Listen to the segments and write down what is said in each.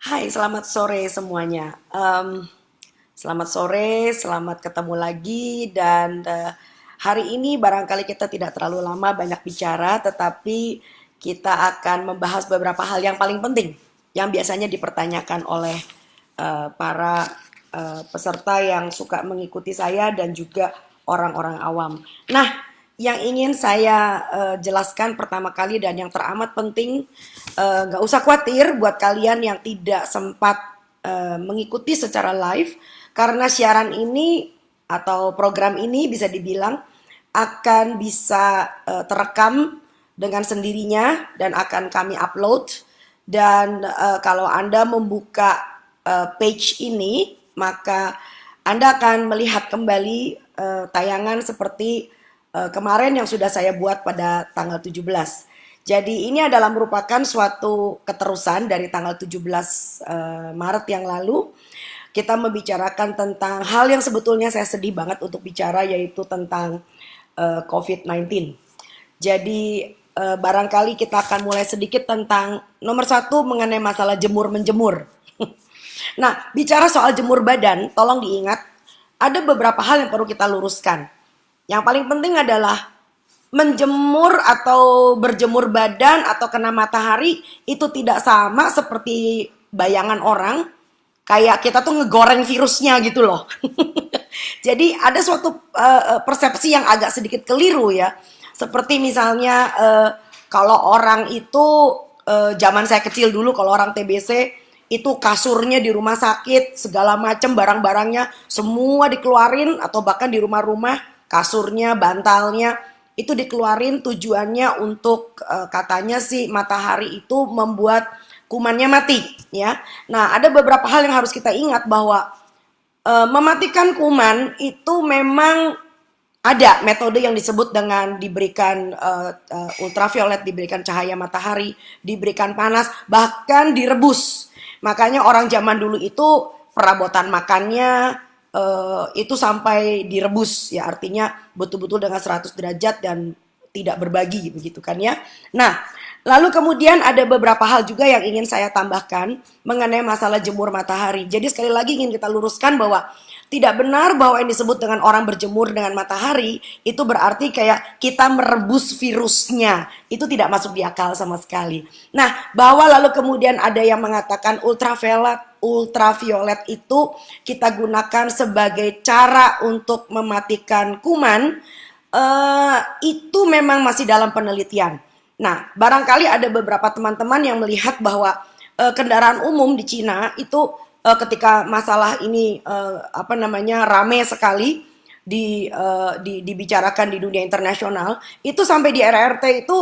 Hai, selamat sore semuanya. Selamat sore, selamat ketemu lagi dan hari ini barangkali kita tidak terlalu lama banyak bicara, tetapi kita akan membahas beberapa hal yang paling penting yang biasanya dipertanyakan oleh para peserta yang suka mengikuti saya dan juga orang-orang awam. Nah, yang ingin saya jelaskan pertama kali dan yang teramat penting, nggak usah khawatir buat kalian yang tidak sempat mengikuti secara live, karena siaran ini atau program ini bisa dibilang akan bisa terekam dengan sendirinya dan akan kami upload. Dan kalau Anda membuka page ini, maka Anda akan melihat kembali tayangan seperti kemarin yang sudah saya buat pada tanggal 17. Jadi ini adalah merupakan suatu keterusan dari tanggal 17 Maret yang lalu. Kita membicarakan tentang hal yang sebetulnya saya sedih banget untuk bicara, yaitu tentang COVID-19. Jadi barangkali kita akan mulai sedikit tentang nomor satu mengenai masalah jemur-menjemur. Nah, bicara soal jemur badan, tolong diingat, ada beberapa hal yang perlu kita luruskan. Yang paling penting adalah menjemur atau berjemur badan atau kena matahari itu tidak sama seperti bayangan orang. Kayak kita tuh ngegoreng virusnya gitu loh. Jadi ada suatu persepsi yang agak sedikit keliru ya. Seperti misalnya kalau orang itu zaman saya kecil dulu, kalau orang TBC itu kasurnya di rumah sakit, segala macam barang-barangnya semua dikeluarin, atau bahkan di rumah-rumah kasurnya, bantalnya itu dikeluarin, tujuannya untuk katanya sih matahari itu membuat kumannya mati ya. Nah, ada beberapa hal yang harus kita ingat bahwa mematikan kuman itu memang ada metode yang disebut dengan diberikan ultraviolet, diberikan cahaya matahari, diberikan panas, bahkan direbus. Makanya orang zaman dulu itu perabotan makannya itu sampai direbus ya, artinya betul-betul dengan 100 derajat dan tidak berbagi begitu kan ya. Nah, lalu kemudian ada beberapa hal juga yang ingin saya tambahkan mengenai masalah jemur matahari. Jadi sekali lagi ingin kita luruskan bahwa tidak benar bahwa yang disebut dengan orang berjemur dengan matahari itu berarti kayak kita merebus virusnya. Itu tidak masuk di akal sama sekali. Nah, bahwa lalu kemudian ada yang mengatakan ultraviolet itu kita gunakan sebagai cara untuk mematikan kuman, itu memang masih dalam penelitian. Nah, barangkali ada beberapa teman-teman yang melihat bahwa kendaraan umum di Cina itu ketika masalah ini rame sekali dibicarakan di dunia internasional, itu sampai di RRT itu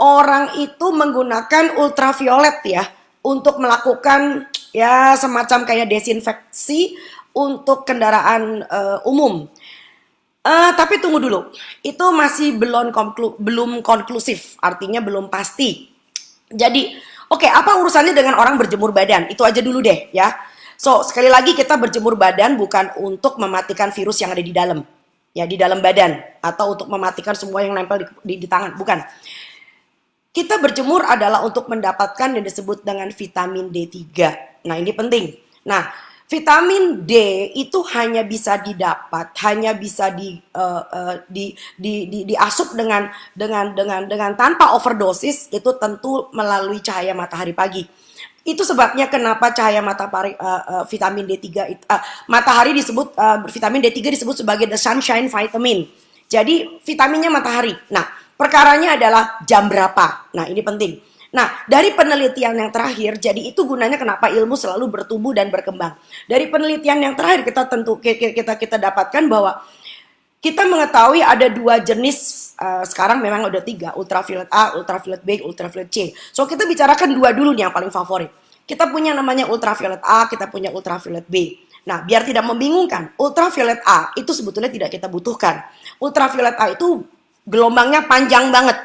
orang itu menggunakan ultraviolet ya untuk melakukan ya semacam kayak desinfeksi untuk kendaraan umum. Tapi tunggu dulu, itu masih belum konklusif, artinya belum pasti. Jadi, oke, apa urusannya dengan orang berjemur badan? Itu aja dulu deh ya. So, sekali lagi kita berjemur badan bukan untuk mematikan virus yang ada di dalam. Ya, di dalam badan. Atau untuk mematikan semua yang nempel di tangan. Bukan. Kita berjemur adalah untuk mendapatkan yang disebut dengan vitamin D3. Nah, ini penting. Nah, vitamin D itu hanya bisa didapat, hanya bisa diasup dengan tanpa overdosis, itu tentu melalui cahaya matahari pagi. Itu sebabnya kenapa cahaya matahari vitamin D3 matahari disebut vitamin D3 disebut sebagai the sunshine vitamin. Jadi vitaminnya matahari. Nah, perkaranya adalah jam berapa. Nah, ini penting. Nah, dari penelitian yang terakhir, jadi itu gunanya kenapa ilmu selalu bertumbuh dan berkembang. Dari penelitian yang terakhir kita dapatkan bahwa kita mengetahui ada dua jenis, sekarang memang ada tiga, ultraviolet A, ultraviolet B, ultraviolet C. So, kita bicarakan dua dulu nih yang paling favorit. Kita punya namanya ultraviolet A, kita punya ultraviolet B. Nah, biar tidak membingungkan, ultraviolet A itu sebetulnya tidak kita butuhkan. Ultraviolet A itu gelombangnya panjang banget.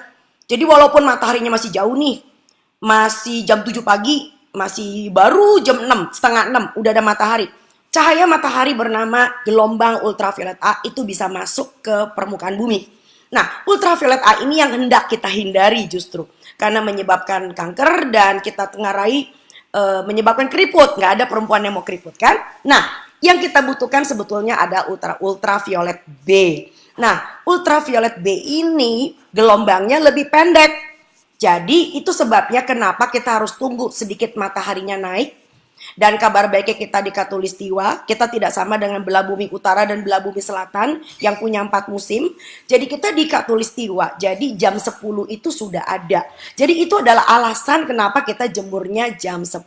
Jadi walaupun mataharinya masih jauh nih, masih jam 7 pagi, masih baru jam 6, setengah 6, udah ada matahari. Cahaya matahari bernama gelombang ultraviolet A itu bisa masuk ke permukaan bumi. Nah, ultraviolet A ini yang hendak kita hindari justru. Karena menyebabkan kanker dan kita tengarai menyebabkan keriput. Nggak ada perempuan yang mau keriput kan? Nah, yang kita butuhkan sebetulnya ada ultraviolet B. Nah, ultraviolet B ini gelombangnya lebih pendek. Jadi itu sebabnya kenapa kita harus tunggu sedikit mataharinya naik. Dan kabar baiknya kita di Katulistiwa, kita tidak sama dengan belah bumi utara dan belah bumi selatan yang punya 4 musim. Jadi kita di Katulistiwa, jadi jam 10 itu sudah ada. Jadi itu adalah alasan kenapa kita jemurnya jam 10.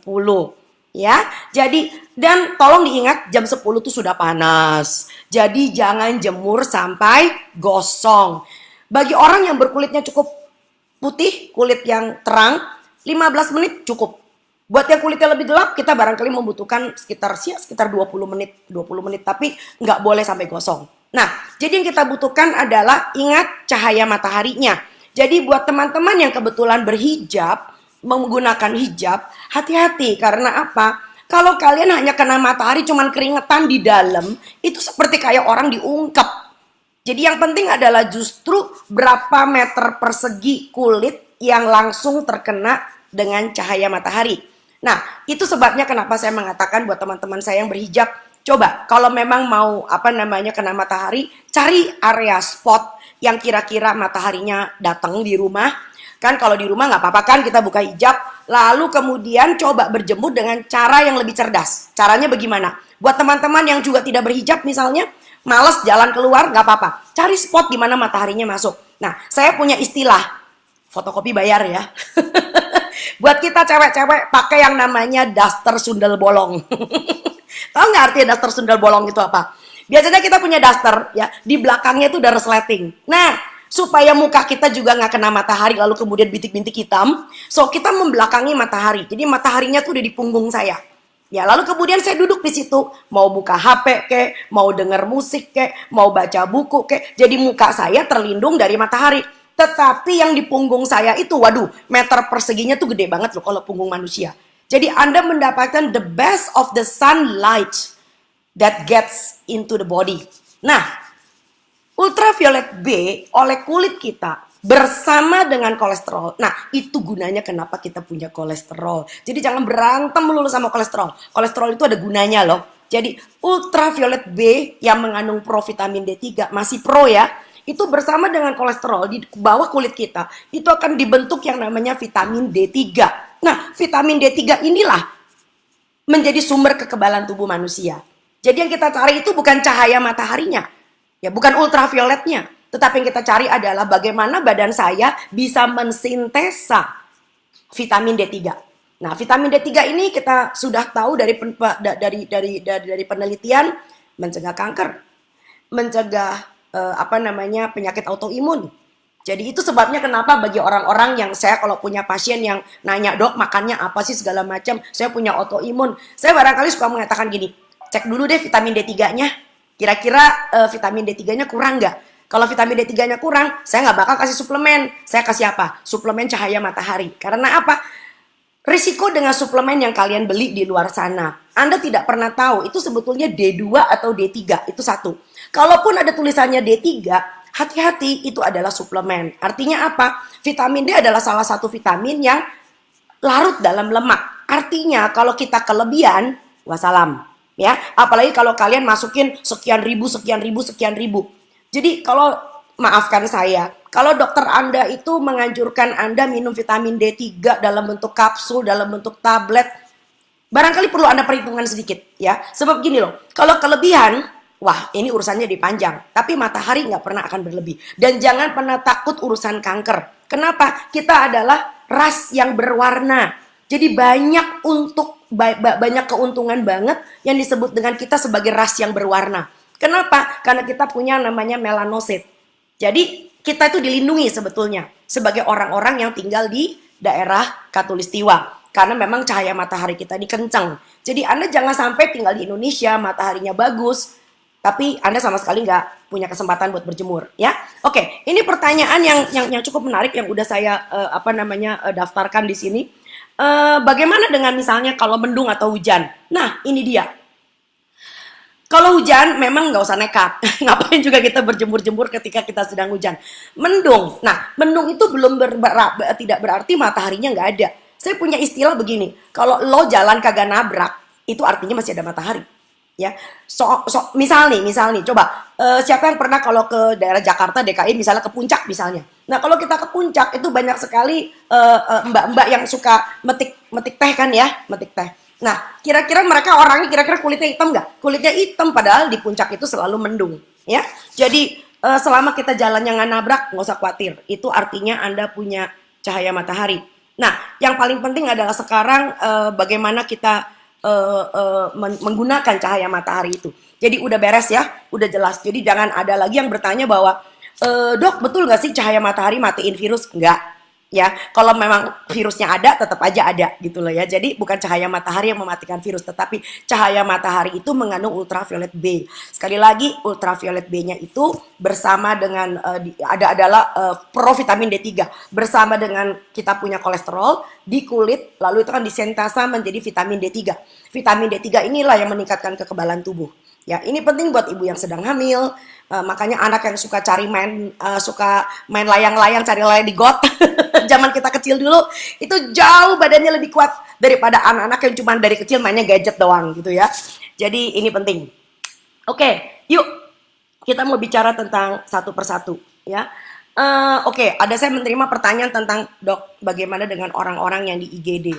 Ya, jadi dan tolong diingat jam 10 itu sudah panas. Jadi jangan jemur sampai gosong. Bagi orang yang berkulitnya cukup putih, kulit yang terang, 15 menit cukup. Buat yang kulitnya lebih gelap, kita barangkali membutuhkan sekitar 20 menit, tapi nggak boleh sampai gosong. Nah, jadi yang kita butuhkan adalah ingat cahaya mataharinya. Jadi buat teman-teman yang kebetulan berhijab, menggunakan hijab, hati-hati karena apa? Kalau kalian hanya kena matahari cuman keringetan di dalam, itu seperti kayak orang diungkep. Jadi yang penting adalah justru berapa meter persegi kulit yang langsung terkena dengan cahaya matahari. Nah, itu sebabnya kenapa saya mengatakan buat teman-teman saya yang berhijab, coba kalau memang mau kena matahari, cari area spot yang kira-kira mataharinya datang di rumah. Kan kalau di rumah nggak apa-apa kan kita buka hijab, lalu kemudian coba berjemur dengan cara yang lebih cerdas. Caranya bagaimana? Buat teman-teman yang juga tidak berhijab misalnya, males jalan keluar, nggak apa-apa. Cari spot di mana mataharinya masuk. Nah, saya punya istilah, fotokopi bayar ya. Buat kita cewek-cewek pakai yang namanya daster sundel bolong. Tahu nggak artinya daster sundel bolong itu apa? Biasanya kita punya daster ya, di belakangnya itu udah resleting. Nah, supaya muka kita juga nggak kena matahari lalu kemudian bintik-bintik hitam, so kita membelakangi matahari. Jadi mataharinya tuh udah di punggung saya. Ya, lalu kemudian saya duduk di situ, mau buka HP kek, mau denger musik kek, mau baca buku kek. Jadi muka saya terlindung dari matahari. Tetapi yang di punggung saya itu, waduh, meter perseginya tuh gede banget loh kalau punggung manusia. Jadi Anda mendapatkan the best of the sunlight that gets into the body. Nah, ultraviolet B oleh kulit kita bersama dengan kolesterol. Nah, itu gunanya kenapa kita punya kolesterol. Jadi jangan berantem melulu sama kolesterol. Kolesterol itu ada gunanya loh. Jadi ultraviolet B yang mengandung provitamin D3 masih pro ya. Itu bersama dengan kolesterol di bawah kulit kita, itu akan dibentuk yang namanya vitamin D3. Nah, vitamin D3 inilah menjadi sumber kekebalan tubuh manusia. Jadi yang kita cari itu bukan cahaya mataharinya, ya bukan ultravioletnya, tetapi yang kita cari adalah bagaimana badan saya bisa mensintesa vitamin D3. Nah, vitamin D3 ini kita sudah tahu dari penelitian mencegah kanker, mencegah penyakit autoimun. Jadi itu sebabnya kenapa bagi orang-orang yang saya kalau punya pasien yang nanya, "Dok, makannya apa sih segala macam? Saya punya autoimun." Saya barangkali suka mengatakan gini, "Cek dulu deh vitamin D3-nya. Kira-kira vitamin D3-nya kurang nggak? Kalau vitamin D3-nya kurang, saya nggak bakal kasih suplemen. Saya kasih apa? Suplemen cahaya matahari. Karena apa? Risiko dengan suplemen yang kalian beli di luar sana, Anda tidak pernah tahu itu sebetulnya D2 atau D3, itu satu. Kalaupun ada tulisannya D3, hati-hati itu adalah suplemen. Artinya apa? Vitamin D adalah salah satu vitamin yang larut dalam lemak. Artinya kalau kita kelebihan, wassalam. Ya, apalagi kalau kalian masukin sekian ribu. Jadi kalau maafkan saya, kalau dokter Anda itu menganjurkan Anda minum vitamin D3 dalam bentuk kapsul, dalam bentuk tablet, barangkali perlu Anda perhitungan sedikit ya. Sebab gini loh, kalau kelebihan, wah ini urusannya dipanjang. Tapi matahari nggak pernah akan berlebih. Dan jangan pernah takut urusan kanker. Kenapa? Kita adalah ras yang berwarna. Jadi banyak keuntungan banget yang disebut dengan kita sebagai ras yang berwarna. Kenapa? Karena kita punya namanya melanosit. Jadi kita itu dilindungi sebetulnya sebagai orang-orang yang tinggal di daerah Katulistiwa. Karena memang cahaya matahari kita ini kencang. Jadi Anda jangan sampai tinggal di Indonesia, mataharinya bagus, tapi Anda sama sekali nggak punya kesempatan buat berjemur, ya. Oke, ini pertanyaan yang cukup menarik yang udah saya daftarkan di sini. Bagaimana dengan misalnya kalau mendung atau hujan? Nah, ini dia. Kalau hujan memang nggak usah nekat. Ngapain juga kita berjemur-jemur ketika kita sedang hujan. Mendung. Nah, mendung itu belum tidak berarti mataharinya nggak ada. Saya punya istilah begini, kalau lo jalan kagak nabrak, itu artinya masih ada matahari. Ya, misal nih, coba siapa yang pernah kalau ke daerah Jakarta, DKI, misalnya ke puncak misalnya. Nah, kalau kita ke puncak itu banyak sekali mbak-mbak yang suka metik teh kan ya, metik teh. Nah, kira-kira mereka orangnya kira-kira kulitnya hitam nggak? Kulitnya hitam, padahal di puncak itu selalu mendung, ya. Jadi selama kita jalannya nggak nabrak, nggak usah khawatir. Itu artinya Anda punya cahaya matahari. Nah, yang paling penting adalah sekarang bagaimana kita menggunakan cahaya matahari itu. Jadi udah beres ya, udah jelas. Jadi jangan ada lagi yang bertanya bahwa dok, betul nggak sih cahaya matahari matiin virus? Enggak. Ya, kalau memang virusnya ada, tetap aja ada gitu loh ya. Jadi bukan cahaya matahari yang mematikan virus, tetapi cahaya matahari itu mengandung ultraviolet B. Sekali lagi, ultraviolet B-nya itu bersama dengan adalah provitamin D3 bersama dengan kita punya kolesterol di kulit, lalu itu kan disintesa menjadi vitamin D3. Vitamin D3 inilah yang meningkatkan kekebalan tubuh. Ya, ini penting buat ibu yang sedang hamil. Makanya anak yang suka suka main layang-layang, cari layang di got. Zaman kita kecil dulu itu jauh badannya lebih kuat daripada anak-anak yang cuma dari kecil mainnya gadget doang gitu ya. Jadi ini penting. Oke, yuk kita mau bicara tentang satu persatu ya. Oke, ada saya menerima pertanyaan tentang dok, bagaimana dengan orang-orang yang di IGD.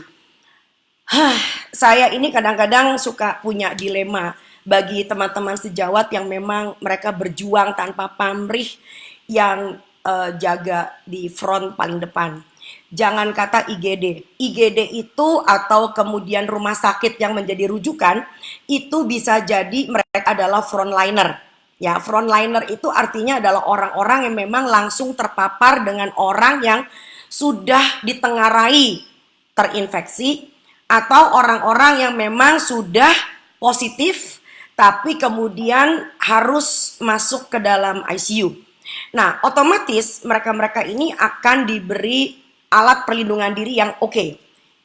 Saya ini kadang-kadang suka punya dilema bagi teman-teman sejawat yang memang mereka berjuang tanpa pamrih, yang jaga di front paling depan. Jangan kata IGD. IGD itu atau kemudian rumah sakit yang menjadi rujukan, itu bisa jadi mereka adalah frontliner. Ya, frontliner itu artinya adalah orang-orang yang memang langsung terpapar dengan orang yang sudah ditengarai terinfeksi, atau orang-orang yang memang sudah positif tapi kemudian harus masuk ke dalam ICU. Nah, otomatis mereka-mereka ini akan diberi alat perlindungan diri yang oke.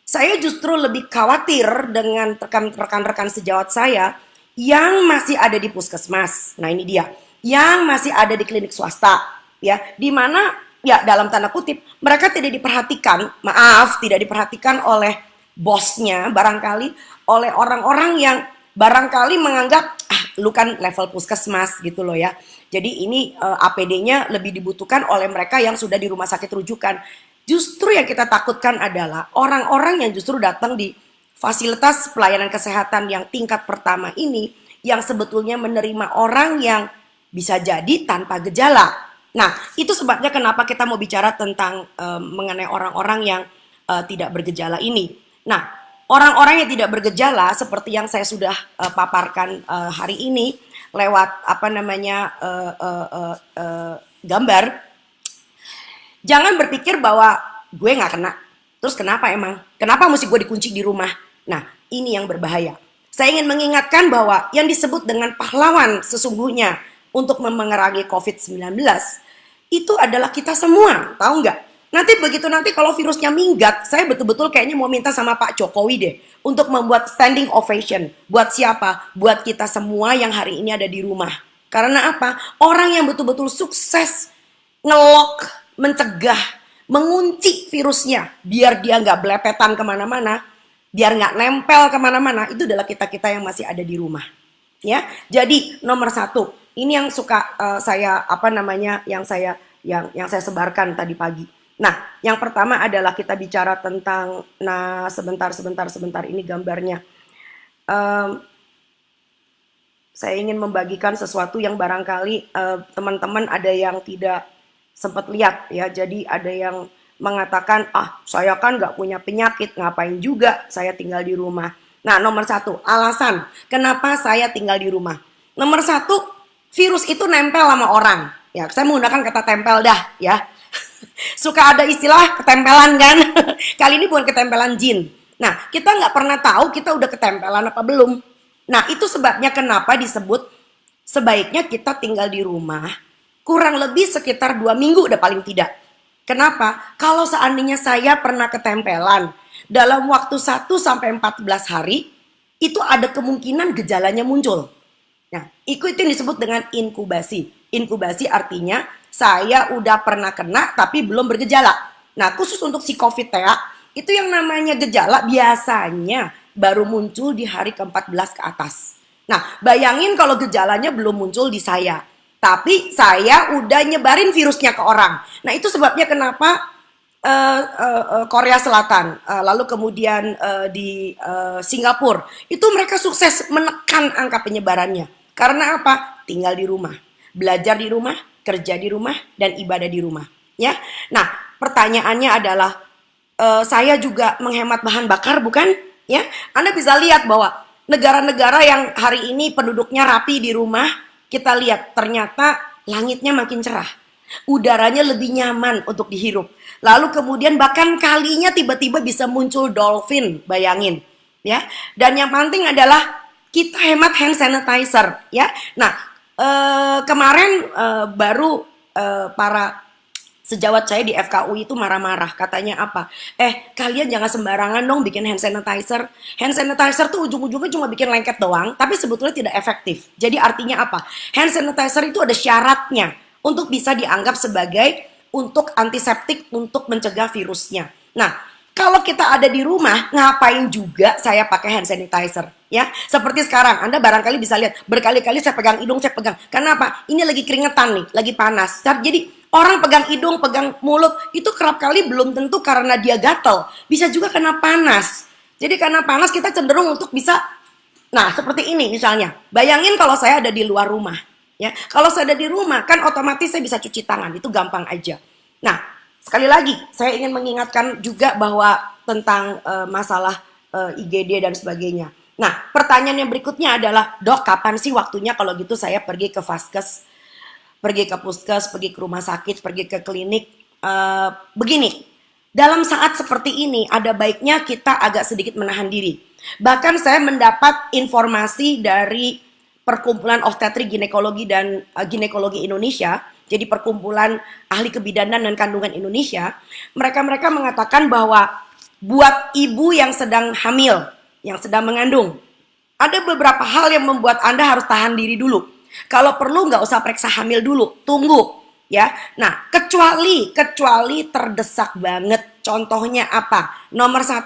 Saya justru lebih khawatir dengan rekan-rekan sejawat saya yang masih ada di puskesmas. Nah, ini dia. Yang masih ada di klinik swasta, ya, di mana ya dalam tanda kutip mereka tidak diperhatikan oleh bosnya, barangkali oleh orang-orang yang barangkali menganggap lu kan level puskesmas gitu loh ya. Jadi ini APD-nya lebih dibutuhkan oleh mereka yang sudah di rumah sakit rujukan. Justru yang kita takutkan adalah orang-orang yang justru datang di fasilitas pelayanan kesehatan yang tingkat pertama ini, yang sebetulnya menerima orang yang bisa jadi tanpa gejala. Nah, itu sebabnya kenapa kita mau bicara tentang mengenai orang-orang yang tidak bergejala ini. Nah, orang-orang yang tidak bergejala seperti yang saya sudah paparkan hari ini lewat gambar, jangan berpikir bahwa gue nggak kena. Terus kenapa emang? Kenapa mesti gue dikunci di rumah? Nah, ini yang berbahaya. Saya ingin mengingatkan bahwa yang disebut dengan pahlawan sesungguhnya untuk memerangi COVID-19 itu adalah kita semua, tahu nggak? Nanti kalau virusnya minggat, saya betul-betul kayaknya mau minta sama Pak Jokowi deh untuk membuat standing ovation. Buat siapa? Buat kita semua yang hari ini ada di rumah. Karena apa? Orang yang betul-betul sukses ngelok, mencegah, mengunci virusnya biar dia nggak belepetan kemana-mana, biar nggak nempel kemana-mana, itu adalah kita-kita yang masih ada di rumah. Ya, jadi nomor satu, ini yang suka yang saya sebarkan tadi pagi. Nah, yang pertama adalah kita bicara tentang, nah sebentar ini gambarnya. Saya ingin membagikan sesuatu yang barangkali teman-teman ada yang tidak sempat lihat ya. Jadi ada yang mengatakan, saya kan nggak punya penyakit, ngapain juga saya tinggal di rumah. Nah, nomor satu, alasan kenapa saya tinggal di rumah. Nomor satu, virus itu nempel sama orang. Ya, saya menggunakan kata tempel dah ya. Suka ada istilah ketempelan kan. Kali ini bukan ketempelan jin. Nah, kita nggak pernah tahu kita udah ketempelan apa belum. Nah, itu sebabnya kenapa disebut sebaiknya kita tinggal di rumah kurang lebih sekitar 2 minggu udah paling tidak. Kenapa? Kalau seandainya saya pernah ketempelan dalam waktu 1-14 hari, itu ada kemungkinan gejalanya muncul. Nah, itu yang disebut dengan inkubasi. Inkubasi artinya saya udah pernah kena tapi belum bergejala. Nah, khusus untuk si COVID ya, Itu yang namanya gejala biasanya baru muncul di hari ke-14 ke atas. Nah, bayangin kalau gejalanya belum muncul di saya. Tapi saya udah nyebarin virusnya ke orang. Nah, itu sebabnya kenapa Korea Selatan, lalu kemudian di Singapura, itu mereka sukses menekan angka penyebarannya. Karena apa? Tinggal di rumah, belajar di rumah, kerja di rumah, dan ibadah di rumah. Ya, nah pertanyaannya adalah saya juga menghemat bahan bakar, bukan? Ya, Anda bisa lihat bahwa negara-negara yang hari ini penduduknya rapi di rumah, kita lihat ternyata langitnya makin cerah, udaranya lebih nyaman untuk dihirup. Lalu kemudian bahkan kalinya tiba-tiba bisa muncul dolphin, bayangin, ya. Dan yang penting adalah kita hemat hand sanitizer, ya. Nah, kemarin baru para sejawat saya di FKU itu marah-marah, katanya apa? Kalian jangan sembarangan dong bikin hand sanitizer. Hand sanitizer tuh ujung-ujungnya cuma bikin lengket doang, tapi sebetulnya tidak efektif. Jadi artinya apa? Hand sanitizer itu ada syaratnya untuk bisa dianggap sebagai untuk antiseptik untuk mencegah virusnya. Nah, kalau kita ada di rumah, ngapain juga saya pakai hand sanitizer? Ya, seperti sekarang, Anda barangkali bisa lihat, berkali-kali saya pegang hidung, saya pegang. Kenapa? Ini lagi keringetan nih, lagi panas. Jadi orang pegang hidung, pegang mulut, itu kerap kali belum tentu karena dia gatel. Bisa juga karena panas. Jadi karena panas kita cenderung untuk bisa, nah seperti ini misalnya. Bayangin kalau saya ada di luar rumah. Ya, kalau saya ada di rumah, kan otomatis saya bisa cuci tangan, itu gampang aja. Nah, sekali lagi, saya ingin mengingatkan juga bahwa tentang masalah IGD dan sebagainya. Nah, pertanyaan yang berikutnya adalah, dok, kapan sih waktunya kalau gitu saya pergi ke vaskes, pergi ke puskes, pergi ke rumah sakit, pergi ke klinik? Begini, dalam saat seperti ini, ada baiknya kita agak sedikit menahan diri. Bahkan saya mendapat informasi dari Perkumpulan Obstetrik Ginekologi dan Ginekologi Indonesia, jadi perkumpulan ahli kebidanan dan kandungan Indonesia, mereka mengatakan bahwa buat ibu yang sedang hamil, yang sedang mengandung, ada beberapa hal yang membuat Anda harus tahan diri dulu. Kalau perlu nggak usah periksa hamil dulu, tunggu. Ya, nah kecuali terdesak banget. Contohnya apa? Nomor 1,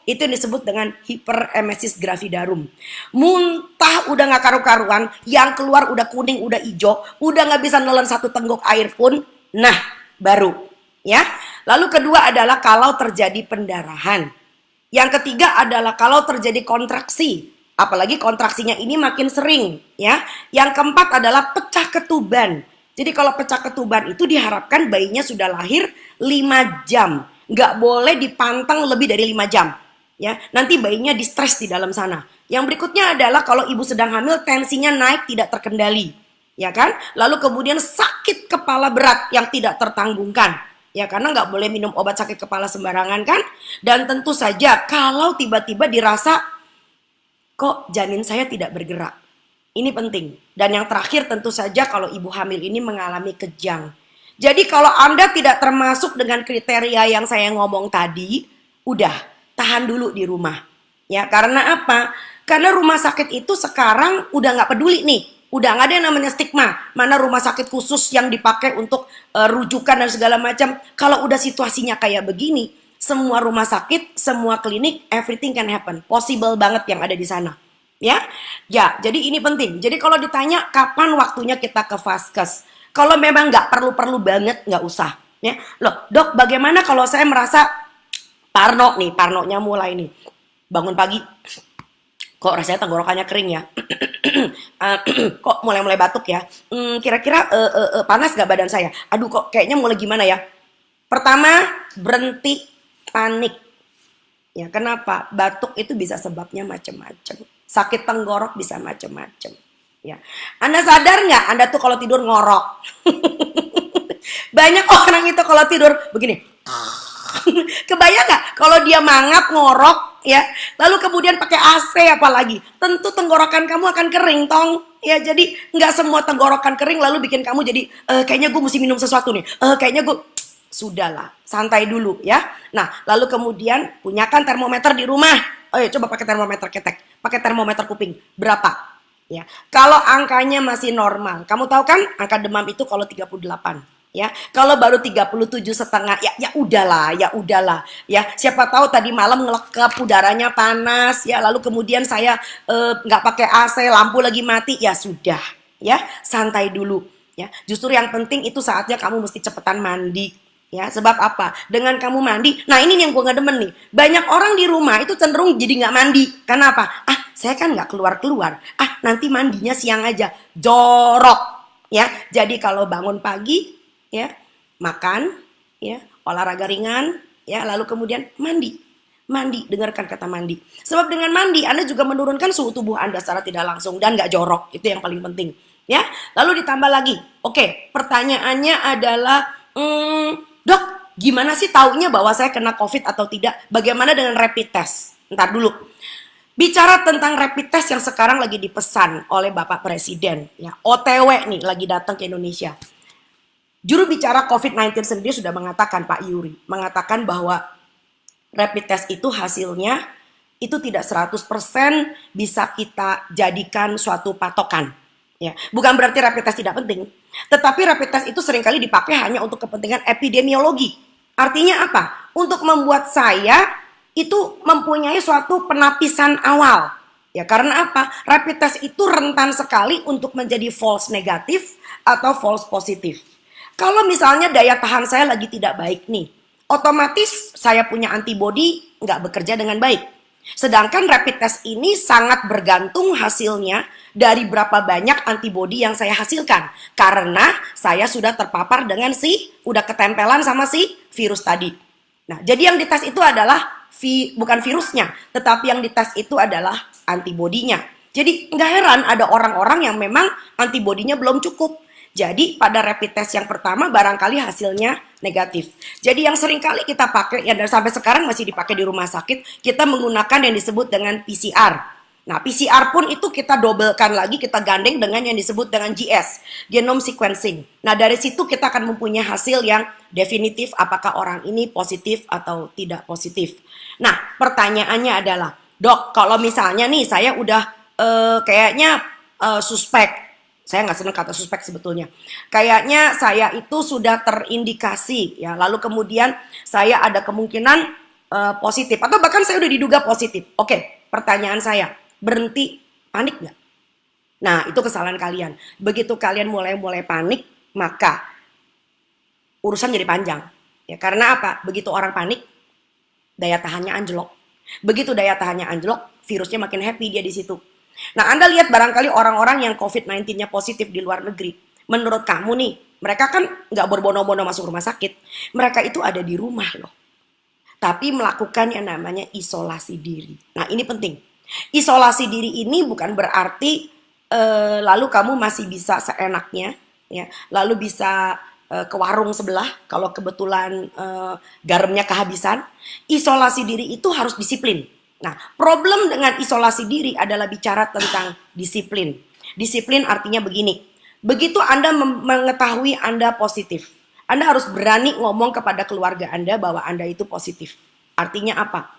itu yang disebut dengan hiperemesis gravidarum. Muntah udah gak karu-karuan, yang keluar udah kuning, udah hijau, udah gak bisa nelen 1 tenggok air pun, nah baru. Ya. Lalu kedua adalah kalau terjadi pendarahan. Yang ketiga adalah kalau terjadi kontraksi, apalagi kontraksinya ini makin sering. Ya. Yang keempat adalah pecah ketuban. Jadi kalau pecah ketuban itu diharapkan bayinya sudah lahir 5 jam. Nggak boleh dipantang lebih dari 5 jam. Ya, nanti bayinya distres di dalam sana. Yang berikutnya adalah kalau ibu sedang hamil, tensinya naik tidak terkendali, ya kan? Lalu kemudian sakit kepala berat yang tidak tertanggungkan, ya karena nggak boleh minum obat sakit kepala sembarangan kan? Dan tentu saja kalau tiba-tiba dirasa kok janin saya tidak bergerak, ini penting. Dan yang terakhir tentu saja kalau ibu hamil ini mengalami kejang. Jadi kalau Anda tidak termasuk dengan kriteria yang saya ngomong tadi, udah tahan dulu di rumah. Ya, karena apa? Karena rumah sakit itu sekarang udah nggak peduli nih. Udah nggak ada yang namanya stigma. Mana rumah sakit khusus yang dipakai untuk rujukan dan segala macam. Kalau udah situasinya kayak begini, semua rumah sakit, semua klinik, everything can happen. Possible banget yang ada di sana. Ya, jadi ini penting. Jadi kalau ditanya kapan waktunya kita ke vaskes, kalau memang nggak perlu banget, nggak usah. Ya, loh, dok, bagaimana kalau saya merasa Parnonya mulai nih. Bangun pagi, kok rasanya tenggorokannya kering ya? Kok mulai batuk ya? Kira-kira panas gak badan saya? Aduh, kok kayaknya mulai gimana ya? Pertama, berhenti panik. Ya, kenapa? Batuk itu bisa sebabnya macam-macam. Sakit tenggorok bisa macam-macam. Ya, Anda sadar nggak? Anda tuh kalau tidur ngorok. Banyak orang itu kalau tidur begini. Kebayang nggak kalau dia mangap ngorok ya, lalu kemudian pakai AC apalagi, tentu tenggorokan kamu akan kering tong ya. Jadi nggak semua tenggorokan kering lalu bikin kamu jadi kayaknya gue mesti minum sesuatu nih, kayaknya gue sudahlah, santai dulu ya. Nah, lalu kemudian punyakan termometer di rumah. Coba pakai termometer ketek, pakai termometer kuping, berapa ya. Kalau angkanya masih normal, kamu tahu kan angka demam itu kalau 38, Ya, kalau baru 37,5 ya ya udahlah, ya udahlah. Ya, siapa tahu tadi malam ngelekep udaranya panas ya, lalu kemudian saya nggak pakai AC, lampu lagi mati, ya sudah. Ya, santai dulu. Ya, justru yang penting itu saatnya kamu mesti cepetan mandi. Ya, sebab apa? Dengan kamu mandi, nah ini yang gue gak demen nih. Banyak orang di rumah itu cenderung jadi nggak mandi. Kenapa? Ah, saya kan nggak keluar-keluar. Ah, nanti mandinya siang aja. Jorok. Ya, jadi kalau bangun pagi, ya, makan, ya, olahraga ringan, ya, lalu kemudian mandi. Mandi, dengarkan kata mandi. Sebab dengan mandi, Anda juga menurunkan suhu tubuh Anda secara tidak langsung dan nggak jorok. Itu yang paling penting. Ya, lalu ditambah lagi. Oke, pertanyaannya adalah, Dok, gimana sih taunya bahwa saya kena COVID atau tidak? Bagaimana dengan rapid test? Ntar dulu. Bicara tentang rapid test yang sekarang lagi dipesan oleh Bapak Presiden, ya, OTW nih lagi datang ke Indonesia. Juru bicara COVID-19 sendiri sudah mengatakan, Pak Yuri, mengatakan bahwa rapid test itu hasilnya itu tidak 100% bisa kita jadikan suatu patokan. Ya, bukan berarti rapid test tidak penting, tetapi rapid test itu seringkali dipakai hanya untuk kepentingan epidemiologi. Artinya apa? Untuk membuat saya itu mempunyai suatu penapisan awal. Ya, karena apa? Rapid test itu rentan sekali untuk menjadi false negatif atau false positif. Kalau misalnya daya tahan saya lagi tidak baik nih, otomatis saya punya antibodi nggak bekerja dengan baik. Sedangkan rapid test ini sangat bergantung hasilnya dari berapa banyak antibodi yang saya hasilkan. Karena saya sudah terpapar dengan udah ketempelan sama si virus tadi. Nah, jadi yang dites itu adalah bukan virusnya, tetapi yang dites itu adalah antibodinya. Jadi nggak heran ada orang-orang yang memang antibodinya belum cukup. Jadi pada rapid test yang pertama barangkali hasilnya negatif. Jadi yang sering kali kita pakai, ya dan sampai sekarang masih dipakai di rumah sakit, kita menggunakan yang disebut dengan PCR. Nah, PCR pun itu kita dobelkan lagi, kita gandeng dengan yang disebut dengan GS, genome sequencing. Nah, dari situ kita akan mempunyai hasil yang definitif apakah orang ini positif atau tidak positif. Nah, pertanyaannya adalah, Dok, kalau misalnya nih saya udah kayaknya suspek. Saya nggak senang kata suspek sebetulnya. Kayaknya saya itu sudah terindikasi, ya. Lalu kemudian saya ada kemungkinan positif, atau bahkan saya udah diduga positif. Oke, pertanyaan saya, berhenti panik nggak? Nah, itu kesalahan kalian. Begitu kalian mulai panik, maka urusan jadi panjang. Ya, karena apa? Begitu orang panik, daya tahannya anjlok. Begitu daya tahannya anjlok, virusnya makin happy dia di situ. Nah, Anda lihat barangkali orang-orang yang COVID-19-nya positif di luar negeri. Menurut kamu nih, mereka kan nggak berbono-bono masuk rumah sakit. Mereka itu ada di rumah loh. Tapi melakukan yang namanya isolasi diri. Nah, ini penting. Isolasi diri ini bukan berarti lalu kamu masih bisa seenaknya, ya. Lalu bisa ke warung sebelah kalau kebetulan garamnya kehabisan. Isolasi diri itu harus disiplin. Nah, problem dengan isolasi diri adalah bicara tentang disiplin. Disiplin artinya begini, begitu Anda mengetahui Anda positif, Anda harus berani ngomong kepada keluarga Anda bahwa Anda itu positif. Artinya apa?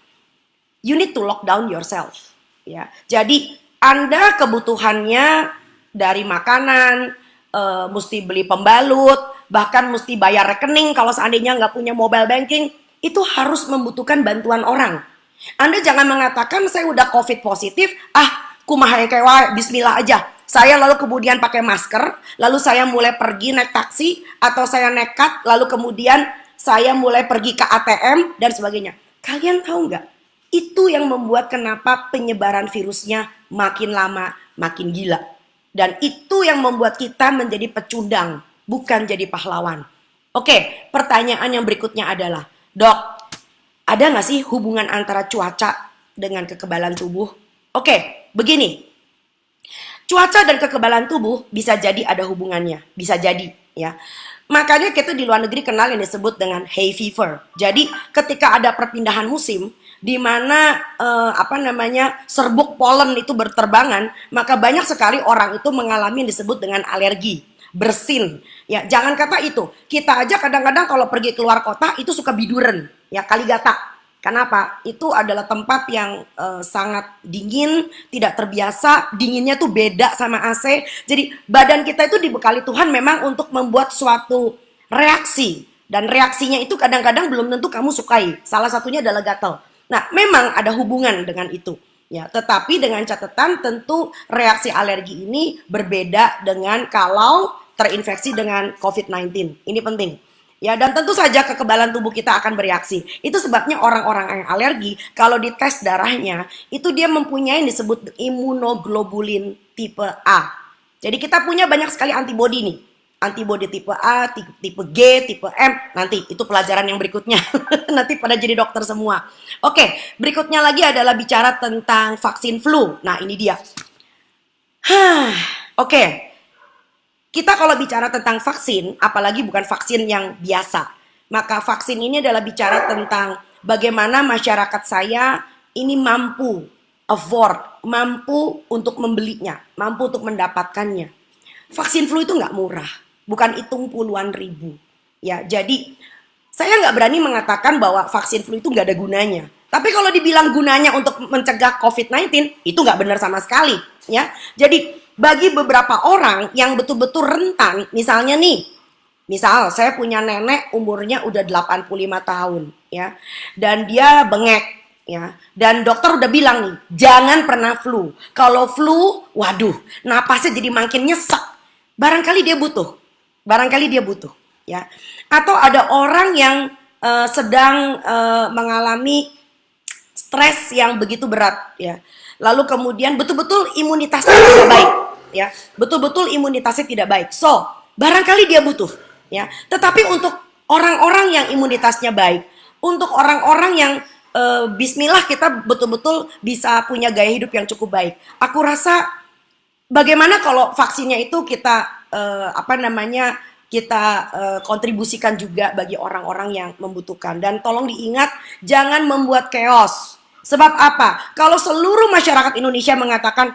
You need to lock down yourself. Ya, jadi Anda kebutuhannya dari makanan, mesti beli pembalut, bahkan mesti bayar rekening kalau seandainya nggak punya mobile banking, itu harus membutuhkan bantuan orang. Anda jangan mengatakan saya udah COVID positif, kumaha kewa, bismillah aja. Saya lalu kemudian pakai masker, lalu saya mulai pergi naik taksi, atau saya nekat, lalu kemudian saya mulai pergi ke ATM, dan sebagainya. Kalian tahu nggak? Itu yang membuat kenapa penyebaran virusnya makin lama, makin gila. Dan itu yang membuat kita menjadi pecundang, bukan jadi pahlawan. Oke, pertanyaan yang berikutnya adalah, Dok, ada nggak sih hubungan antara cuaca dengan kekebalan tubuh? Oke, begini. Cuaca dan kekebalan tubuh bisa jadi ada hubungannya. Bisa jadi, ya. Makanya kita di luar negeri kenal yang disebut dengan hay fever. Jadi ketika ada perpindahan musim, di mana serbuk polen itu berterbangan, maka banyak sekali orang itu mengalami yang disebut dengan alergi, bersin. Ya, jangan kata itu. Kita aja kadang-kadang kalau pergi keluar kota itu suka biduren, ya, Kaligata. Kenapa? Itu adalah tempat yang sangat dingin, tidak terbiasa, dinginnya tuh beda sama AC. Jadi badan kita itu dibekali Tuhan memang untuk membuat suatu reaksi. Dan reaksinya itu kadang-kadang belum tentu kamu sukai. Salah satunya adalah gatal. Nah, memang ada hubungan dengan itu. Ya, tetapi dengan catatan tentu reaksi alergi ini berbeda dengan kalau terinfeksi dengan COVID-19. Ini penting. Ya, dan tentu saja kekebalan tubuh kita akan bereaksi. Itu sebabnya orang-orang yang alergi, kalau dites darahnya, itu dia mempunyai yang disebut imunoglobulin tipe A. Jadi kita punya banyak sekali antibodi nih. Antibodi tipe A, tipe G, tipe M, nanti itu pelajaran yang berikutnya. Nanti pada jadi dokter semua. Oke, berikutnya lagi adalah bicara tentang vaksin flu. Nah, ini dia. Oke, kita kalau bicara tentang vaksin, apalagi bukan vaksin yang biasa, maka vaksin ini adalah bicara tentang bagaimana masyarakat saya ini mampu afford, mampu untuk membelinya, mampu untuk mendapatkannya. Vaksin flu itu nggak murah, bukan hitung puluhan ribu. Ya, jadi saya nggak berani mengatakan bahwa vaksin flu itu nggak ada gunanya. Tapi kalau dibilang gunanya untuk mencegah COVID-19, itu nggak benar sama sekali. Ya, jadi bagi beberapa orang yang betul-betul rentan, misalnya nih, misal saya punya nenek umurnya udah 85 tahun, ya, dan dia bengek, ya, dan dokter udah bilang nih, jangan pernah flu. Kalau flu, waduh, napasnya jadi makin nyesek. Barangkali dia butuh, ya. Atau ada orang yang sedang mengalami stres yang begitu berat, ya. Lalu kemudian betul-betul imunitasnya tidak baik, ya. Betul-betul imunitasnya tidak baik. So, barangkali dia butuh, ya. Tetapi untuk orang-orang yang imunitasnya baik, untuk orang-orang yang bismillah kita betul-betul bisa punya gaya hidup yang cukup baik. Aku rasa bagaimana kalau vaksinnya itu kita kontribusikan juga bagi orang-orang yang membutuhkan. Dan tolong diingat, jangan membuat chaos. Sebab apa? Kalau seluruh masyarakat Indonesia mengatakan,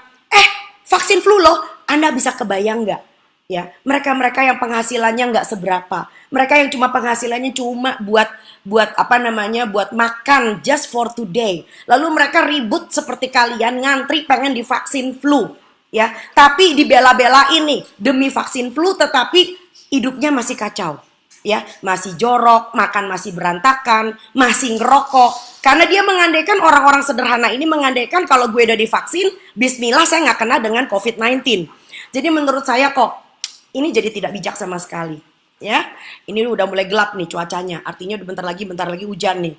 vaksin flu loh, Anda bisa kebayang nggak? Ya, mereka-mereka yang penghasilannya nggak seberapa, mereka yang cuma penghasilannya cuma buat makan just for today. Lalu mereka ribut seperti kalian, ngantri pengen divaksin flu. Ya, tapi dibela-belain nih demi vaksin flu, tetapi hidupnya masih kacau, ya, masih jorok, makan masih berantakan, masih ngerokok, karena dia mengandaikan orang-orang sederhana ini mengandaikan kalau gue udah divaksin, bismillah saya nggak kena dengan COVID-19. Jadi menurut saya kok ini jadi tidak bijak sama sekali, ya. Ini udah mulai gelap nih cuacanya, artinya bentar lagi hujan nih.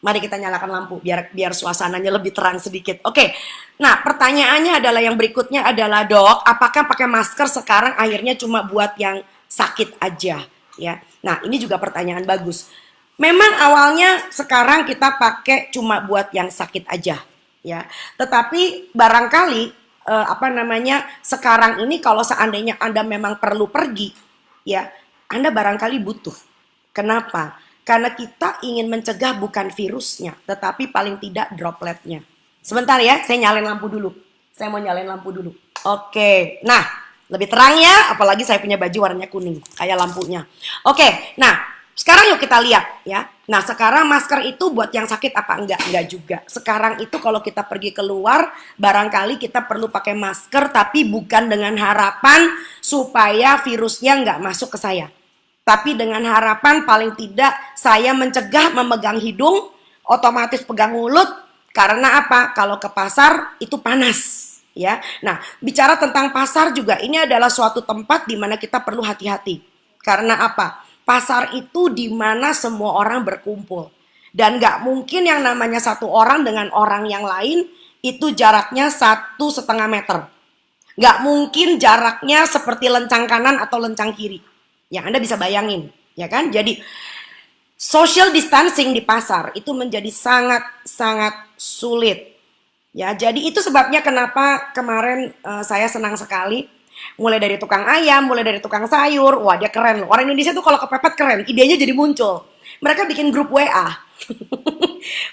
Mari kita nyalakan lampu biar suasananya lebih terang sedikit. Oke. Nah, pertanyaannya adalah yang berikutnya adalah, Dok, apakah pakai masker sekarang akhirnya cuma buat yang sakit aja, ya? Nah, ini juga pertanyaan bagus. Memang awalnya sekarang kita pakai cuma buat yang sakit aja, ya. Tetapi barangkali sekarang ini kalau seandainya Anda memang perlu pergi, ya, Anda barangkali butuh. Kenapa? Karena kita ingin mencegah bukan virusnya, tetapi paling tidak dropletnya. Sebentar ya, saya nyalain lampu dulu. Saya mau nyalain lampu dulu. Oke, nah lebih terang ya, apalagi saya punya baju warnanya kuning, kayak lampunya. Oke, nah sekarang yuk kita lihat ya. Nah sekarang masker itu buat yang sakit apa enggak? Enggak juga. Sekarang itu kalau kita pergi keluar, barangkali kita perlu pakai masker, tapi bukan dengan harapan supaya virusnya enggak masuk ke saya. Tapi dengan harapan paling tidak saya mencegah memegang hidung, otomatis pegang mulut, karena apa? Kalau ke pasar itu panas, ya. Nah, bicara tentang pasar juga, ini adalah suatu tempat di mana kita perlu hati-hati. Karena apa? Pasar itu di mana semua orang berkumpul. Dan nggak mungkin yang namanya satu orang dengan orang yang lain itu jaraknya 1,5 meter. Nggak mungkin jaraknya seperti lencang kanan atau lencang kiri. Yang Anda bisa bayangin, ya kan? Jadi social distancing di pasar itu menjadi sangat-sangat sulit. Ya, jadi itu sebabnya kenapa kemarin saya senang sekali. Mulai dari tukang ayam, mulai dari tukang sayur, wah dia keren loh. Orang Indonesia tuh kalau kepepet keren, idenya jadi muncul. Mereka bikin grup WA.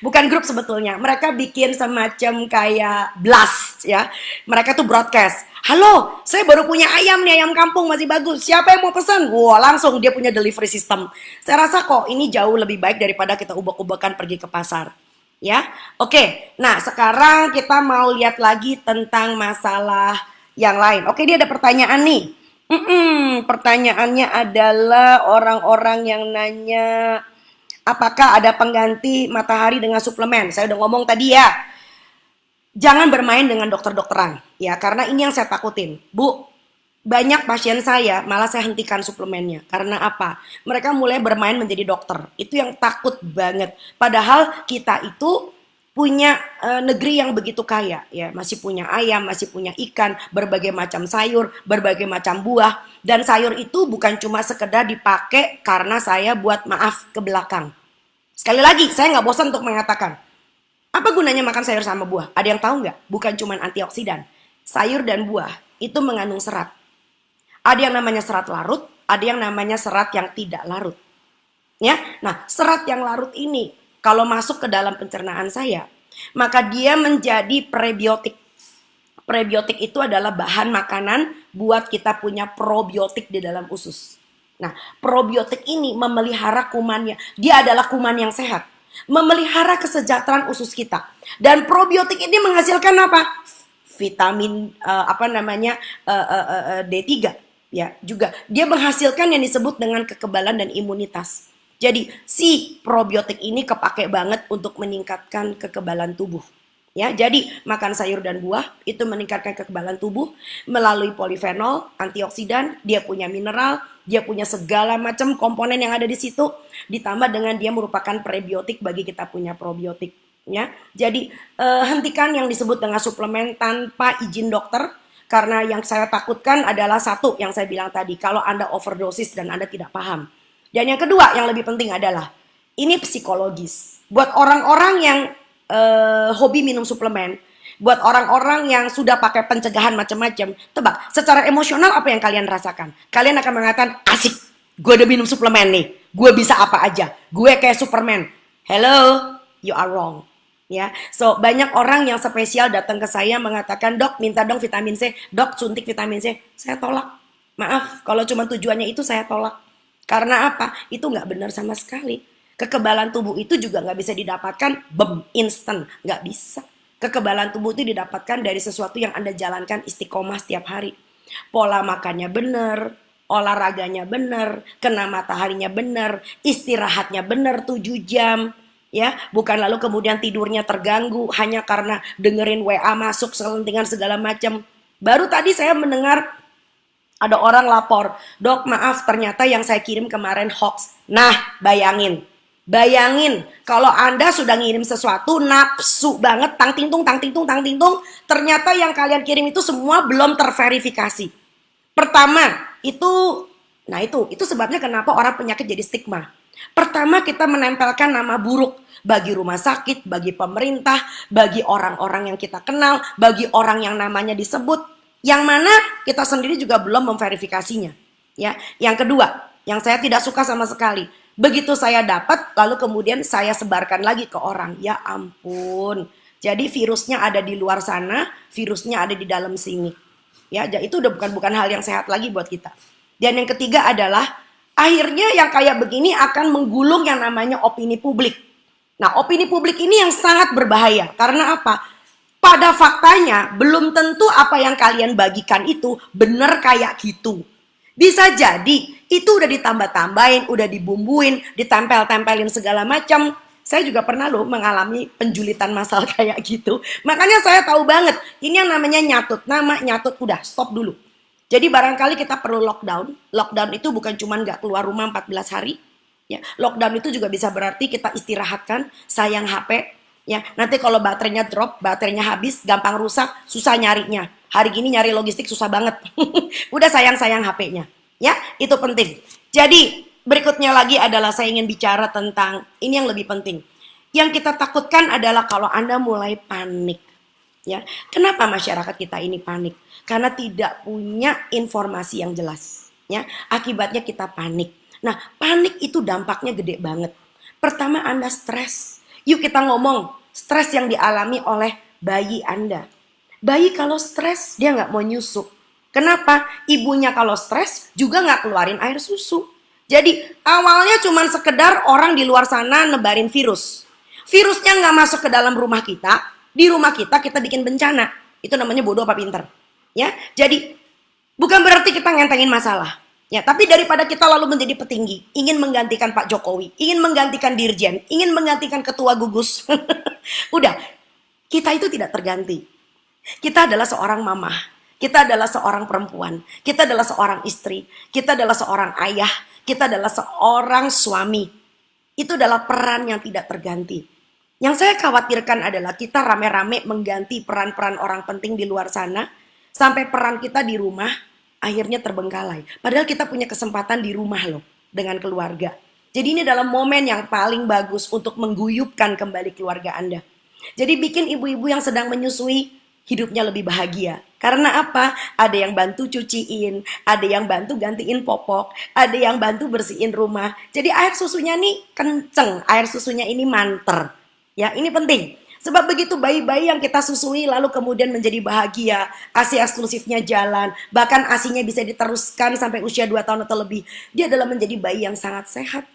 Bukan grup sebetulnya, mereka bikin semacam kayak blast ya. Mereka tuh broadcast. Halo, saya baru punya ayam nih, ayam kampung masih bagus. Siapa yang mau pesan? Wah, langsung dia punya delivery system. Saya rasa kok ini jauh lebih baik daripada kita ubek-ubekan pergi ke pasar. Ya, oke. Nah, sekarang kita mau lihat lagi tentang masalah yang lain. Oke, dia ada pertanyaan nih. Pertanyaannya adalah orang-orang yang nanya apakah ada pengganti matahari dengan suplemen. Saya udah ngomong tadi ya, jangan bermain dengan dokter-dokteran ya, karena ini yang saya takutin. Bu, banyak pasien saya malah saya hentikan suplemennya. Karena apa? Mereka mulai bermain menjadi dokter. Itu yang takut banget. Padahal kita itu punya negeri yang begitu kaya ya, masih punya ayam, masih punya ikan, berbagai macam sayur, berbagai macam buah, dan sayur itu bukan cuma sekedar dipakai karena saya buat maaf ke belakang. Sekali lagi, saya nggak bosan untuk mengatakan, apa gunanya makan sayur sama buah? Ada yang tahu nggak? Bukan cuma antioksidan. Sayur dan buah itu mengandung serat. Ada yang namanya serat larut, ada yang namanya serat yang tidak larut. Ya, nah serat yang larut ini kalau masuk ke dalam pencernaan saya, maka dia menjadi prebiotik. Prebiotik itu adalah bahan makanan buat kita punya probiotik di dalam usus. Nah, probiotik ini memelihara kumannya. Dia adalah kuman yang sehat. Memelihara kesejahteraan usus kita. Dan probiotik ini menghasilkan apa? Vitamin D3 ya, juga dia menghasilkan yang disebut dengan kekebalan dan imunitas. Jadi si probiotik ini kepake banget untuk meningkatkan kekebalan tubuh. Ya, jadi makan sayur dan buah itu meningkatkan kekebalan tubuh melalui polifenol, antioksidan, dia punya mineral, dia punya segala macam komponen yang ada di situ, ditambah dengan dia merupakan prebiotik bagi kita punya probiotik. Ya, jadi hentikan yang disebut dengan suplemen tanpa izin dokter, karena yang saya takutkan adalah satu yang saya bilang tadi, kalau Anda overdosis dan Anda tidak paham. Dan yang kedua yang lebih penting adalah ini psikologis. Buat orang-orang yang hobi minum suplemen, buat orang-orang yang sudah pakai pencegahan macam-macam, tebak, secara emosional apa yang kalian rasakan? Kalian akan mengatakan, asik, gue udah minum suplemen nih, gue bisa apa aja, gue kayak Superman. Hello, you are wrong. Ya, so banyak orang yang spesial datang ke saya mengatakan, dok minta dong vitamin C, dok suntik vitamin C. Saya tolak. Maaf, kalau cuma tujuannya itu saya tolak. Karena apa? Itu nggak benar sama sekali. Kekebalan tubuh itu juga nggak bisa didapatkan instan, nggak bisa. Kekebalan tubuh itu didapatkan dari sesuatu yang Anda jalankan istiqomah setiap hari. Pola makannya benar, olahraganya benar, kena mataharinya benar, istirahatnya benar 7 jam. Ya, bukan lalu kemudian tidurnya terganggu hanya karena dengerin WA masuk selentingan segala macam. Baru tadi saya mendengar ada orang lapor, dok maaf ternyata yang saya kirim kemarin hoax. Nah, bayangin kalau Anda sudah ngirim sesuatu nafsu banget, tang ting tung, ternyata yang kalian kirim itu semua belum terverifikasi. Pertama, itu sebabnya kenapa orang penyakit jadi stigma. Pertama, kita menempelkan nama buruk bagi rumah sakit, bagi pemerintah, bagi orang-orang yang kita kenal, bagi orang yang namanya disebut, yang mana kita sendiri juga belum memverifikasinya. Ya, yang kedua, yang saya tidak suka sama sekali, begitu saya dapat, lalu kemudian saya sebarkan lagi ke orang. Ya ampun. Jadi virusnya ada di luar sana, virusnya ada di dalam sini. Ya, itu udah bukan hal yang sehat lagi buat kita. Dan yang ketiga adalah akhirnya yang kayak begini akan menggulung yang namanya opini publik. Nah, opini publik ini yang sangat berbahaya. Karena apa? Pada faktanya, belum tentu apa yang kalian bagikan itu benar kayak gitu. Bisa jadi, itu udah ditambah-tambahin, udah dibumbuin, ditempel-tempelin segala macam. Saya juga pernah loh mengalami penjulitan massal kayak gitu. Makanya saya tahu banget, ini yang namanya nyatut. Nama nyatut, udah stop dulu. Jadi barangkali kita perlu lockdown. Lockdown itu bukan cuma nggak keluar rumah 14 hari. Ya, lockdown itu juga bisa berarti kita istirahatkan, sayang HP. Ya, nanti kalau baterainya drop, baterainya habis, gampang rusak, susah nyarinya. Hari gini nyari logistik susah banget. Udah sayang-sayang HP-nya. Ya, itu penting. Jadi, berikutnya lagi adalah saya ingin bicara tentang ini yang lebih penting. Yang kita takutkan adalah kalau Anda mulai panik. Ya, kenapa masyarakat kita ini panik? Karena tidak punya informasi yang jelas. Ya, akibatnya kita panik. Nah, panik itu dampaknya gede banget. Pertama, Anda stres. Yuk kita ngomong stres yang dialami oleh bayi Anda. Bayi kalau stres dia nggak mau nyusu. Kenapa? Ibunya kalau stres juga nggak keluarin air susu. Jadi awalnya cuma sekedar orang di luar sana nebarin virus. Virusnya nggak masuk ke dalam rumah kita. Di rumah kita bikin bencana. Itu namanya bodoh apa pinter. Ya, jadi Bukan berarti kita ngentengin masalah. Ya, tapi daripada kita lalu menjadi petinggi, ingin menggantikan Pak Jokowi, ingin menggantikan Dirjen, ingin menggantikan ketua gugus. Udah, kita itu tidak terganti. Kita adalah seorang mama, kita adalah seorang perempuan, kita adalah seorang istri, kita adalah seorang ayah, kita adalah seorang suami. Itu adalah peran yang tidak terganti. Yang saya khawatirkan adalah kita rame-rame mengganti peran-peran orang penting di luar sana, sampai peran kita di rumah akhirnya terbengkalai. Padahal kita punya kesempatan di rumah loh, dengan keluarga. Jadi ini adalah momen yang paling bagus untuk mengguyupkan kembali keluarga Anda. Jadi bikin ibu-ibu yang sedang menyusui hidupnya lebih bahagia. Karena apa? Ada yang bantu cuciin, ada yang bantu gantiin popok, ada yang bantu bersihin rumah. Jadi air susunya nih kenceng, air susunya ini manter. Ya, ini penting. Sebab begitu bayi-bayi yang kita susui lalu kemudian menjadi bahagia, ASI eksklusifnya jalan, bahkan ASInya bisa diteruskan sampai usia 2 tahun atau lebih. Dia adalah menjadi bayi yang sangat sehat.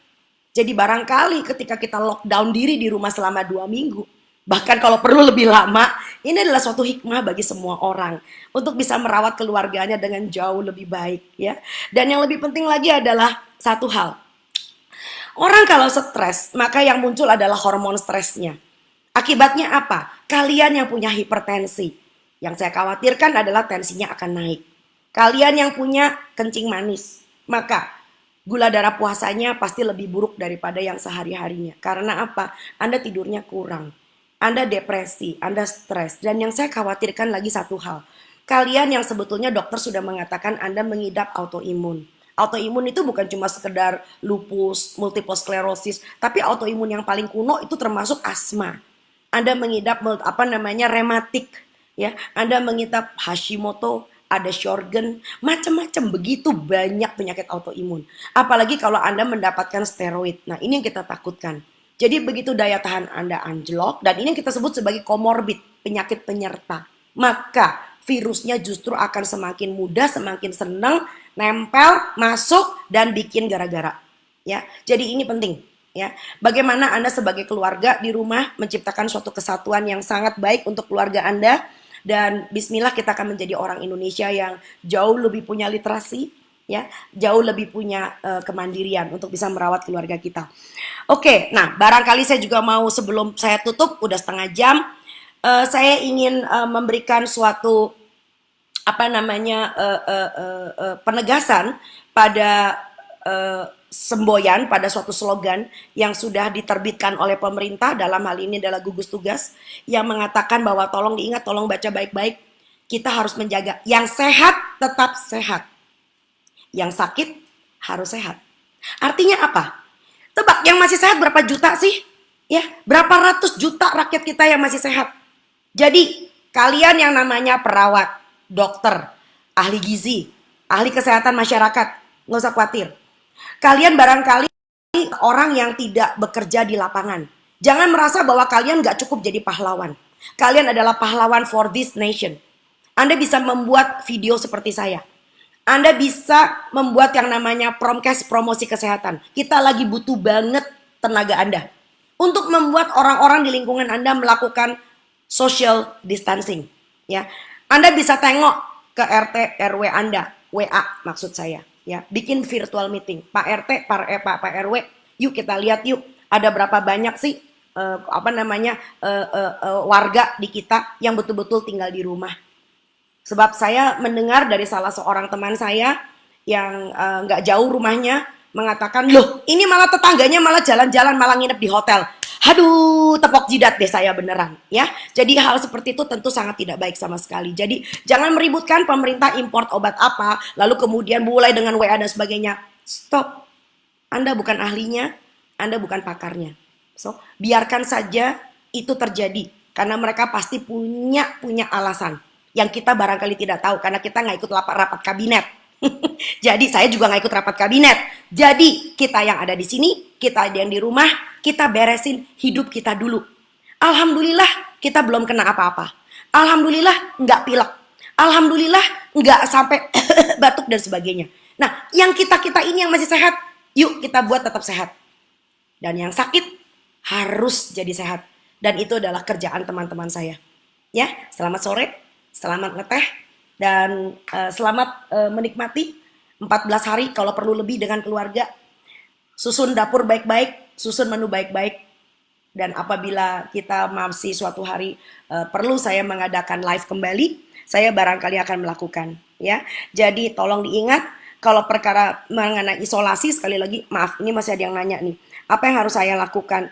Jadi barangkali ketika kita lockdown diri di rumah selama 2 minggu, bahkan kalau perlu lebih lama, ini adalah suatu hikmah bagi semua orang untuk bisa merawat keluarganya dengan jauh lebih baik, ya. Dan yang lebih penting lagi adalah satu hal. Orang kalau stres, maka yang muncul adalah hormon stresnya. Akibatnya apa? Kalian yang punya hipertensi, yang saya khawatirkan adalah tensinya akan naik. Kalian yang punya kencing manis, maka gula darah puasanya pasti lebih buruk daripada yang sehari-harinya. Karena apa? Anda tidurnya kurang, Anda depresi, Anda stres. Dan yang saya khawatirkan lagi satu hal. Kalian yang sebetulnya dokter sudah mengatakan Anda mengidap autoimun. Autoimun itu bukan cuma sekedar lupus, multiple sclerosis, tapi autoimun yang paling kuno itu termasuk asma. Anda mengidap rematik, ya. Anda mengidap Hashimoto, ada Sjorgen, macam-macam, begitu banyak penyakit autoimun. Apalagi kalau Anda mendapatkan steroid. Nah, ini yang kita takutkan. Jadi begitu daya tahan Anda anjlok, dan ini yang kita sebut sebagai komorbid, penyakit penyerta. Maka virusnya justru akan semakin mudah, semakin senang, nempel, masuk, dan bikin gara-gara. Ya, jadi ini penting. Ya, bagaimana Anda sebagai keluarga di rumah menciptakan suatu kesatuan yang sangat baik untuk keluarga Anda, dan bismillah kita akan menjadi orang Indonesia yang jauh lebih punya literasi, ya, jauh lebih punya kemandirian untuk bisa merawat keluarga kita. Oke, nah barangkali saya juga mau sebelum saya tutup, udah setengah jam, saya ingin memberikan suatu penegasan pada semboyan, pada suatu slogan yang sudah diterbitkan oleh pemerintah, dalam hal ini adalah gugus tugas, yang mengatakan bahwa tolong diingat, tolong baca baik-baik, kita harus menjaga yang sehat tetap sehat, yang sakit harus sehat. Artinya apa? Tebak, yang masih sehat berapa juta sih? Ya, berapa ratus juta rakyat kita yang masih sehat. Jadi kalian yang namanya perawat, dokter, ahli gizi, ahli kesehatan masyarakat, nggak usah khawatir. Kalian barangkali orang yang tidak bekerja di lapangan. Jangan merasa bahwa kalian nggak cukup jadi pahlawan. Kalian adalah pahlawan for this nation. Anda bisa membuat video seperti saya. Anda bisa membuat yang namanya promkes, promosi kesehatan. Kita lagi butuh banget tenaga Anda untuk membuat orang-orang di lingkungan Anda melakukan social distancing. Ya, Anda bisa tengok ke RT RW Anda, WA maksud saya. Ya, bikin virtual meeting, Pak RT, Pak RW, yuk kita lihat yuk, ada berapa banyak sih warga di kita yang betul-betul tinggal di rumah. Sebab saya mendengar dari salah seorang teman saya yang nggak jauh rumahnya mengatakan, loh ini malah tetangganya malah jalan-jalan, malah nginep di hotel. Aduh, tepok jidat deh saya beneran, ya. Jadi hal seperti itu tentu sangat tidak baik sama sekali. Jadi jangan meributkan pemerintah import obat apa, lalu kemudian mulai dengan WA dan sebagainya. Stop. Anda bukan ahlinya, Anda bukan pakarnya. So, biarkan saja itu terjadi karena mereka pasti punya alasan yang kita barangkali tidak tahu karena kita nggak ikut rapat kabinet. Jadi saya juga nggak ikut rapat kabinet. Jadi kita yang ada di sini, kita yang di rumah, kita beresin hidup kita dulu. Alhamdulillah kita belum kena apa-apa. Alhamdulillah nggak pilek. Alhamdulillah nggak sampai batuk dan sebagainya. Nah, yang kita ini yang masih sehat, yuk kita buat tetap sehat. Dan yang sakit harus jadi sehat. Dan itu adalah kerjaan teman-teman saya. Ya, selamat sore, selamat ngeteh. Dan selamat menikmati 14 hari kalau perlu lebih dengan keluarga. Susun dapur baik-baik, susun menu baik-baik. Dan apabila kita masih suatu hari perlu saya mengadakan live kembali, saya barangkali akan melakukan, ya. Jadi tolong diingat, kalau perkara mengenai isolasi, sekali lagi maaf, ini masih ada yang nanya nih, apa yang harus saya lakukan?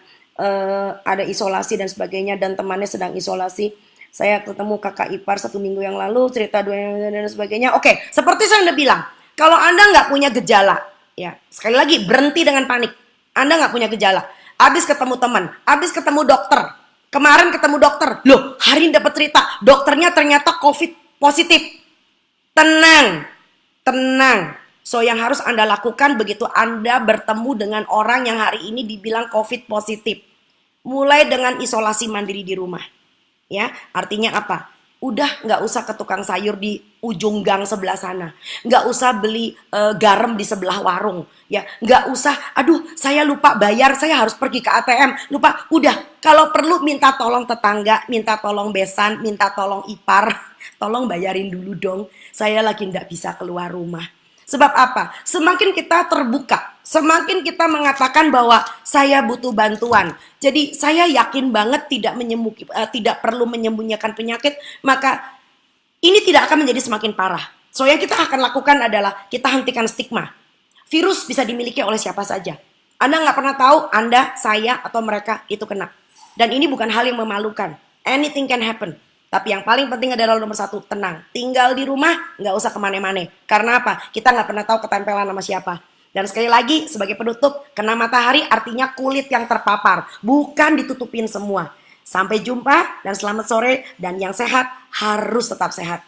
Ada isolasi dan sebagainya, dan temannya sedang isolasi. Saya ketemu kakak ipar 1 minggu yang lalu, cerita dan sebagainya. Oke, seperti saya udah bilang, kalau Anda nggak punya gejala, ya sekali lagi berhenti dengan panik. Anda nggak punya gejala, habis ketemu teman, habis ketemu dokter, kemarin ketemu dokter, loh hari ini dapat cerita, dokternya ternyata COVID positif. Tenang, tenang. So yang harus Anda lakukan begitu Anda bertemu dengan orang yang hari ini dibilang COVID positif, mulai dengan isolasi mandiri di rumah. Ya, artinya apa? Udah nggak usah ke tukang sayur di ujung gang sebelah sana, nggak usah beli garam di sebelah warung, ya nggak usah. Aduh, saya lupa bayar, saya harus pergi ke ATM, lupa. Udah, kalau perlu minta tolong tetangga, minta tolong besan, minta tolong ipar, tolong bayarin dulu dong. Saya lagi nggak bisa keluar rumah. Sebab apa? Semakin kita terbuka, semakin kita mengatakan bahwa saya butuh bantuan. Jadi saya yakin banget tidak perlu menyembunyikan penyakit, maka ini tidak akan menjadi semakin parah. So yang kita akan lakukan adalah kita hentikan stigma. Virus bisa dimiliki oleh siapa saja. Anda nggak pernah tahu Anda, saya, atau mereka itu kena. Dan ini bukan hal yang memalukan. Anything can happen. Tapi yang paling penting adalah nomor satu, tenang. Tinggal di rumah, nggak usah kemana-mana. Karena apa? Kita nggak pernah tahu ketempelan sama siapa. Dan sekali lagi, sebagai penutup, kena matahari artinya kulit yang terpapar. Bukan ditutupin semua. Sampai jumpa dan selamat sore. Dan yang sehat harus tetap sehat.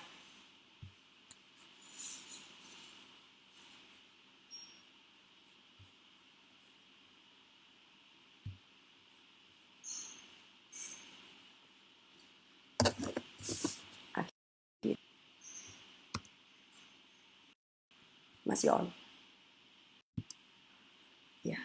Masih on. Ya.